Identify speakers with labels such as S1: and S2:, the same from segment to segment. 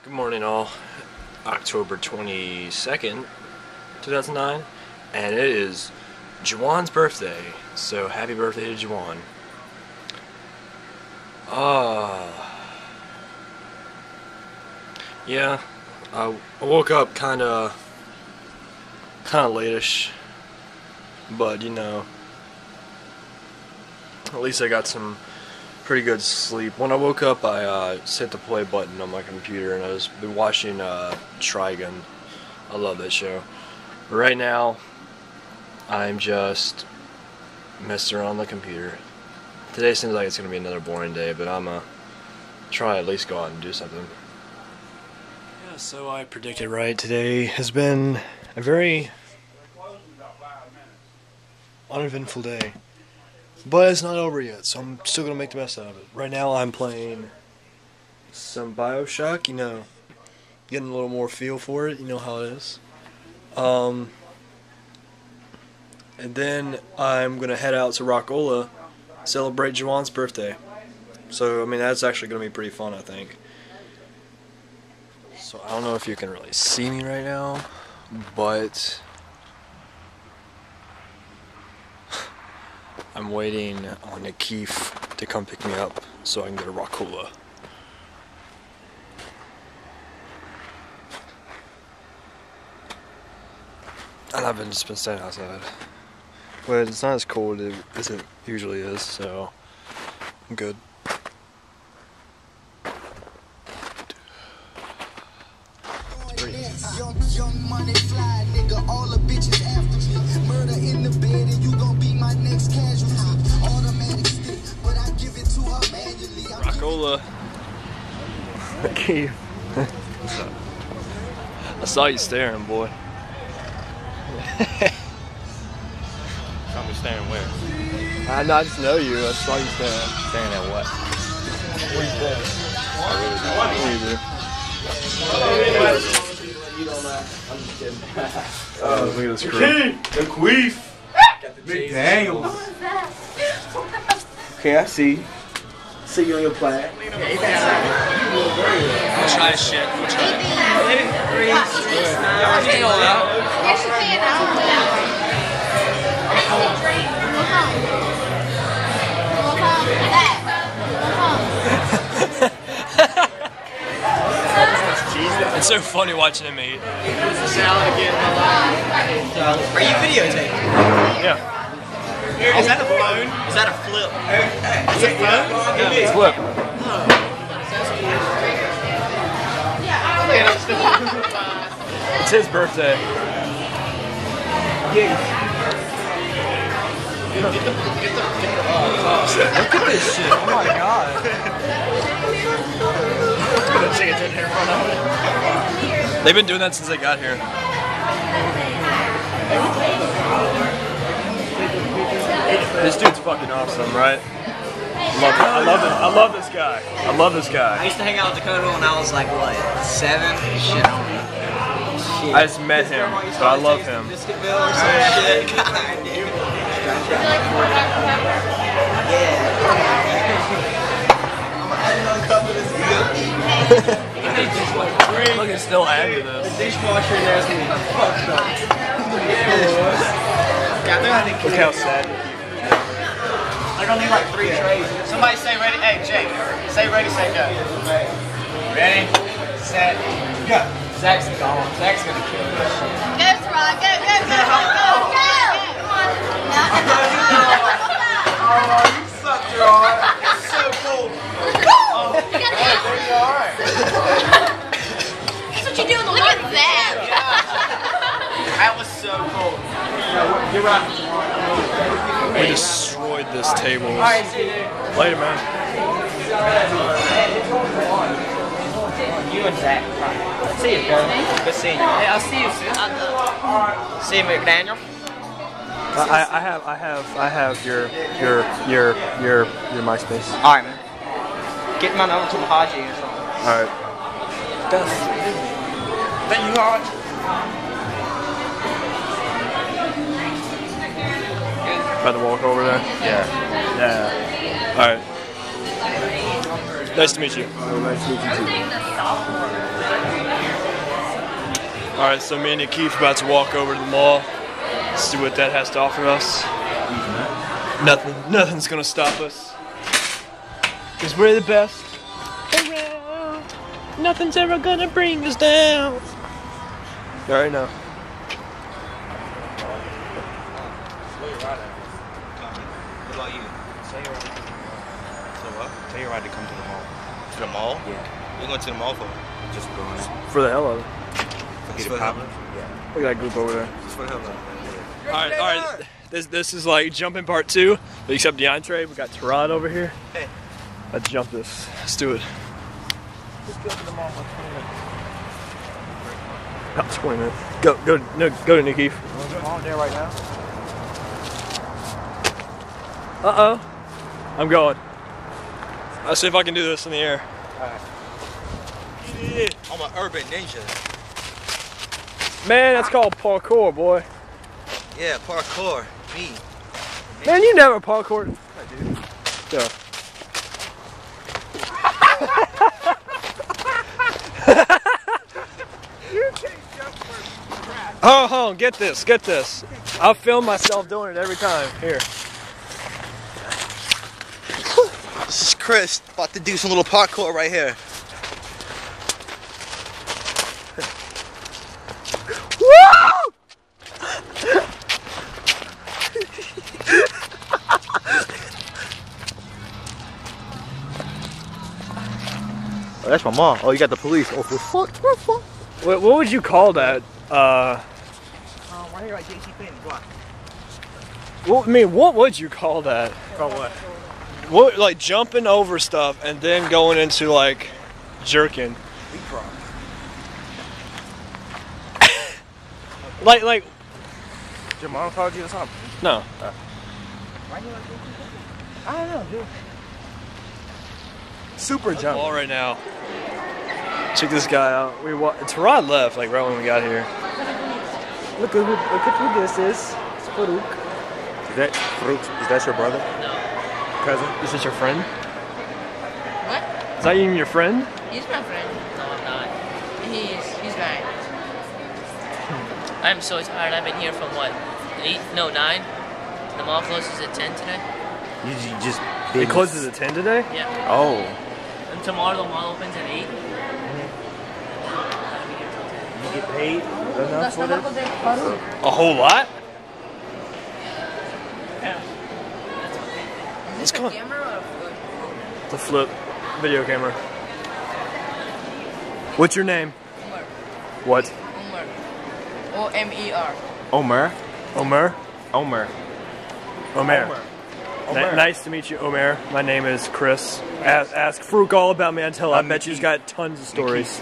S1: Good morning all. October 22nd, 2009, and it is Juwan's birthday, so happy birthday to Juwan. Yeah, I woke up kinda late-ish, but you know, at least I got some pretty good sleep. When I woke up, I hit the play button on my computer and I was been watching Trigun. I love that show. But right now, I'm just messing around on the computer. Today seems like it's gonna be another boring day, but I'm gonna try at least go out and do something. Yeah, so I predicted right. Today has been a very uneventful day. But it's not over yet, so I'm still gonna make the best out of it. Right now I'm playing some BioShock, you know, getting a little more feel for it, you know how it is. And then I'm gonna head out to Rockola, celebrate Juwan's birthday. So I mean that's actually gonna be pretty fun, I think. So I don't know if you can really see me right now, but I'm waiting on a Keith to come pick me up so I can go to Rockola. And I've just been standing outside. But it's not as cold as it usually is, so I'm good.
S2: Young money fly, nigga, all the bitches after me. Murder in the bed and you gon' be my next casualty. Automatic stick, but I give it to her manually.
S1: Rockola. Keith. What's up? I saw you staring, boy.
S3: Saw me staring where?
S1: I just know you. I saw you staring.
S3: Staring at what?
S1: What are you doing?
S4: You don't know. I'm just kidding.
S1: Look at this crew.
S4: The queef. Dang. Okay, I see. See you on your plaque.
S3: I'm gonna try this shit. I'm gonna try it.
S1: It's so funny watching him eat.
S4: Salad again. Are you videotaping?
S1: Yeah.
S4: Is that a phone? Is that a flip? Is it flip?
S1: It's flip. It's his birthday. Look at this shit. Oh my god. They've been doing that since they got here. This dude's fucking awesome, right? I love this guy. I love this
S5: I
S1: guy.
S5: used to hang out with Dakota when I was like, what, 7? Shit, I don't know. Shit.
S1: I just met him, but I love him.
S5: Biscuitville or some shit. God, dude.
S1: Look, it's still adding to this.
S4: The dishwasher in there is gonna be fucked up.
S1: Look how sad.
S5: They're gonna need like 3 trays. Somebody say ready. Hey, Jake, say ready, say go. Ready, set, go. Zach's gone. Zach's gonna kill this shit.
S6: Go, Rod. Go, go, go, go, go, go. Come on.
S4: Oh, you suck, Rod. It's so cold.
S6: Oh, there you are. That's what you do in the Look at that.
S5: That was so cold.
S4: You're right.
S1: We destroyed this table.
S5: Alright, see you, dude.
S1: Later, man.
S5: You and Zach. See you, girl. Good seeing you. Hey, I'll see you soon. See you, McDaniel.
S1: I have your MySpace.
S5: Alright, man. Get mine over to Mahaji or something.
S1: Alright.
S5: Thank you, Haj.
S1: About to walk over there?
S5: Yeah.
S1: Yeah. Alright. Nice to meet you.
S7: Nice to meet you too.
S1: Alright, so me and Keith about to walk over to the mall. See what that has to offer us. Nothing's gonna stop us. Cause we're the best around. Nothing's ever gonna bring us down. Alright now.
S3: What about you? Tell your ride to come to the mall. To the mall? Yeah. What are you going to the mall for?
S7: Just going.
S1: For the hell of it.
S3: Just for the hell of it?
S1: Look at that group over there.
S3: Just for the hell of it.
S1: Alright. This is like jumping part 2, but except the entree. We got Tarad over here.
S3: Hey.
S1: Let's jump this. Let's do it.
S3: Just go to the mall for 20 minutes.
S1: About 20 minutes. Go to Nikki.
S3: I'm on there right now.
S1: Uh-oh. I'm going. I'll see if I can do this in the air.
S3: Alright. Yeah. I'm an urban ninja.
S1: Man, that's called parkour, boy.
S3: Yeah, parkour. Me.
S1: Man, you never parkour. I do. Go. Oh, get this. I'll film myself doing it every time. Here.
S3: This is Chris. About to do some little parkour right here.
S1: Woo!
S3: Oh, that's my mom. Oh, you got the police. Oh, for fuck.
S1: What would you call that?
S3: Right here at JC Penney. Go on.
S1: What would you call that?
S3: Call what?
S1: What, like jumping over stuff and then going into like jerking?
S3: Leapfrog.
S1: like
S3: Your mom called you or something?
S1: no.
S3: Why you like JC Penney? I don't know, dude.
S1: Super jump. All right now. Check this guy out. Tarad left like right when we got here. Look at who this is. It's Farouk.
S7: Is that your brother?
S6: No.
S7: Cousin?
S1: Is this your friend?
S6: What?
S1: Is that even your friend?
S6: He's my friend. No, I'm not. He's mine. I'm so tired. I've been here from what? 9? The mall closes at 10 today.
S7: You just
S1: It closes at 10 today?
S6: Yeah.
S7: Oh.
S6: And tomorrow the mall opens at 8.
S7: You get paid enough for this?
S1: A whole lot?
S6: Yeah.
S1: Let's come on.
S6: Camera or food?
S1: The flip video camera. What's your name?
S6: Umar.
S1: What?
S6: Umar. O-M-E-R.
S7: Omer?
S1: Omer?
S7: Omer.
S1: Omer.
S7: Omer.
S1: Nice to meet you, Omer. My name is Chris. Ask Farouk all about me until I bet you've got tons of stories.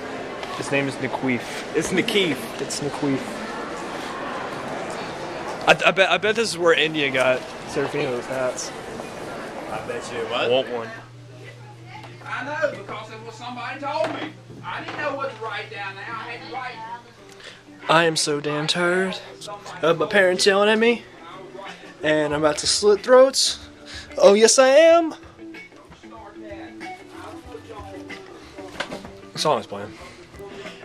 S1: His name is Nikweef.
S7: It's Nikif.
S1: It's Nikweef. I bet this is where India got Serafino's hats.
S7: I bet you
S1: I want one.
S8: I know, because it was somebody told me. I didn't know what to write down now. I had to write.
S1: I am so damn tired of my parents yelling at me. And I'm about to slit throats. Oh, yes, I am. The song is playing.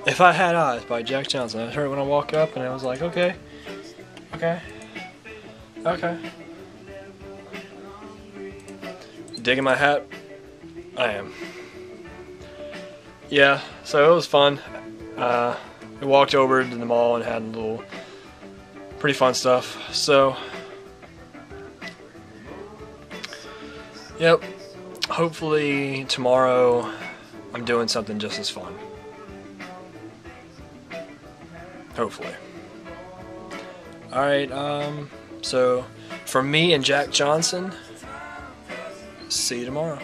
S1: If I Had Eyes by Jack Johnson. I heard it when I walked up and I was like, okay. Digging my hat? I am. Yeah, so it was fun. We walked over to the mall and had a little pretty fun stuff. So, yep. Hopefully tomorrow I'm doing something just as fun. Hopefully. Alright, so from me and Jack Johnson, see you tomorrow.